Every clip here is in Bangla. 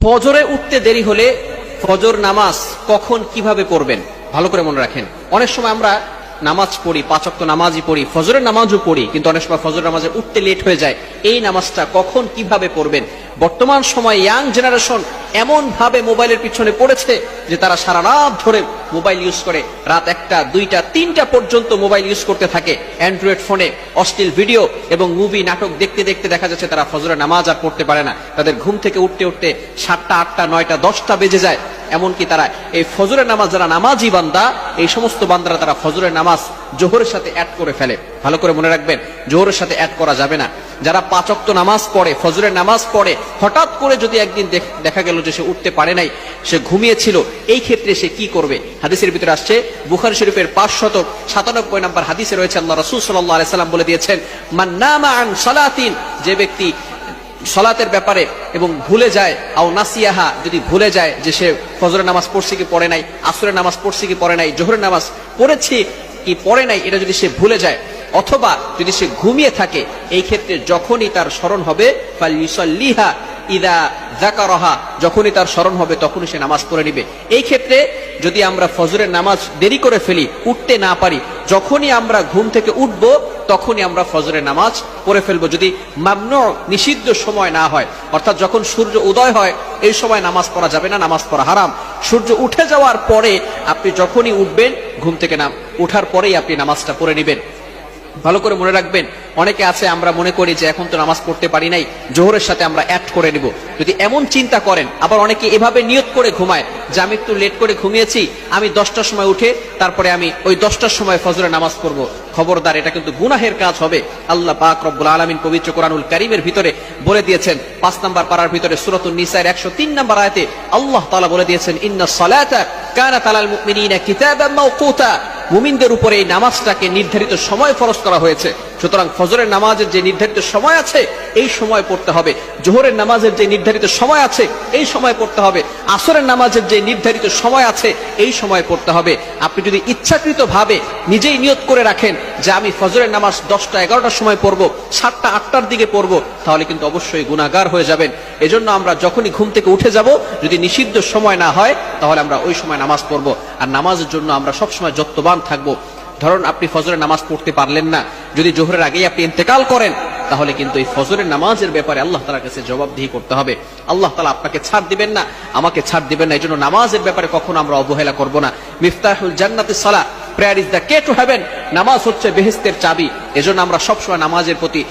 ফজরে উঠতে দেরি হলে ফজর নামাজ কখন কিভাবে পড়বেন ভালো করে মনে রাখেন। অনেক সময় আমরা নামাজ পড়ি, 5 ওয়াক্ত নামাজই পড়ি, ফজরের নামাজও পড়ি, কিন্তু অনেক সময় ফজর নামাজে উঠতে লেট হয়ে যায়। এই নামাজটা কখন কিভাবে পড়বেন? বর্তমান সময় ইয়াং জেনারেশন এমন ভাবে মোবাইলের পিছনে পড়েছে যে তারা সারা রাত ধরে মোবাইল ইউজ করে, রাত 1টা 2টা 3টা পর্যন্ত মোবাইল ইউজ করতে থাকে। অ্যান্ড্রয়েড ফোনে অশ্লীল ভিডিও এবং মুভি নাটক দেখতে দেখতে দেখা যাচ্ছে তারা ফজরের নামাজ আর পড়তে পারে না। তাদের ঘুম থেকে উঠতে উঠতে 7টা 8টা 9টা 10টা বেজে যায়। এমনকি তারা এই ফজরের নামাজ, যারা নামাজি বান্দা, এই সমস্ত বান্দারা তারা ফজরের নামাজ জোহরের সাথে অ্যাড করে ফেলে। ভালো করে মনে রাখবেন, জোহরের সাথে অ্যাড করা যাবে না। যারা 5 ওয়াক্ত নামাজ পড়ে, ফজরের নামাজ পড়ে, হঠাৎ করে যদি একদিন দেখা গেল যে সে উঠতে পারে নাই, সে ঘুমিয়েছিল, এই ক্ষেত্রে সে কি করবে? হাদিসের ভিতরে আসছে, বুখারী শরীফের 597 নম্বর হাদিসে রয়েছে, আল্লাহ রাসূল সাল্লাল্লাহু আলাইহি সাল্লাম বলে দিয়েছেন, মান নামা আন সালাতিন, যে ব্যক্তি সালাতের ব্যাপারে এবং ভুলে যায়, আও নাসিয়াহা, যদি ভুলে যায় যে সে ফজরের নামাজ পড়ছে কি পড়ে নাই, আসরের নামাজ পড়ছে কি পড়ে নাই, জোহরের নামাজ পড়েছে কি পড়ে নাই, এটা যদি সে ভুলে যায়, অথবা যদি সে ঘুমিয়ে থাকে, এই ক্ষেত্রে যখনই তার স্মরণ হবে, ফালইউসাল্লিহা ইদা যাকারাহা, যখনই তার স্মরণ হবে তখনই সে নামাজ পড়ে নিবে। এই ক্ষেত্রে যদি আমরা ফজরের নামাজ দেরি করে ফেলি, উঠতে না পারি, যখনই আমরা ঘুম থেকে উঠব তখনই আমরা ফজরের নামাজ পড়ে ফেলবো, যদি মামনু, নিষিদ্ধ সময় না হয়। অর্থাৎ যখন সূর্য উদয় হয় এই সময় নামাজ পড়া যাবে না, নামাজ পড়া হারাম। সূর্য উঠে যাওয়ার পরে আপনি যখনই উঠবেন, ঘুম থেকে উঠার পরেই আপনি নামাজটা পড়ে নেবেন। ভালো করে মনে রাখবেন, অনেকে আছে আমরা মনে করি যে এখন তো নামাজ পড়তে পারি নাই, জোহরের সাথে আমরা অ্যাড করে নিব। যদি এমন চিন্তা করেন, আবার অনেকে এভাবে নিয়ত করে ঘুমায় যে আমি একটু লেট করে ঘুমিয়েছি, আমি 10টার সময় উঠে তারপরে আমি ওই 10টার সময় ফজরের নামাজ পড়বো। খবরদার, এটা কিন্তু গুনাহের কাজ হবে। আল্লাহ পাক রব্বুল আলামিন পবিত্র কোরআনুল কারীমের ভিতরে বলে দিয়েছেন, 5 নম্বর পারার ভিতরে সূরাতুন নিসার 103 নম্বর আয়াতে আল্লাহ তাআলা বলে দিয়েছেন, ইন্নাস সালাতা কানাত আলাল মুমিনিনা কিতাবাম মাওকুতা, মুমিনদের উপরে এই নামাজটাকে নির্ধারিত সময় ফরজ করা হয়েছে। সুতরাং ফজরের নামাজের যে নির্ধারিত সময় আছে এই সময় পড়তে হবে, জোহরের নামাজের যে নির্ধারিত সময় আছে এই সময় পড়তে হবে, আসরের নামাজের যে নির্ধারিত সময় আছে এই সময় পড়তে হবে। আপনি যদি ইচ্ছাকৃত ভাবে নিজেই নিয়ত করে রাখেন যে আমি ফজরের নামাজ 10টা 11টার সময় পড়বো, 7টা 8টার দিকে পড়বো, তাহলে কিন্তু অবশ্যই গুনাহগার হয়ে যাবেন। এজন্য আমরা যখনই ঘুম থেকে উঠে যাব, যদি নিষিদ্ধ সময় না হয় তাহলে আমরা ওই সময় নামাজ পড়বো। আর নামাজের জন্য আমরা সবসময় যত্নবান থাকবো। ধরুন আপনি ফজরের নামাজ পড়তে পারলেন না, যদি জোহরের আগেই আপনি ইন্তেকাল করেন, তাহলে কিন্তু এই ফজরের নামাজের ব্যাপারে আল্লাহ তাআলার কাছে জবাবদিহি করতে হবে। আল্লাহ তাআলা আপনাকে ছাড় দিবেন না, আমাকে ছাড় দিবেন না। এজন্য নামাজের ব্যাপারে কখনো আমরা অবহেলা করব না। মিফতাহুল জান্নাতিস সালাহ, prayer is the key to heaven. নামাজ হচ্ছে বেহেশতের চাবি। এজন্য আমরা সবসময় নামাজের প্রতি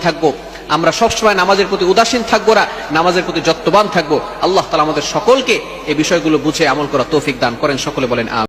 থাকবো, আমরা সবসময় নামাজের প্রতি উদাসীন থাকবো না, নামাজের প্রতি যত্নবান থাকবো। আল্লাহ তাআলা আমাদের সকলকে এই বিষয়গুলো বুঝে আমল করা তৌফিক দান করেন। সকলে বলেন আমিন।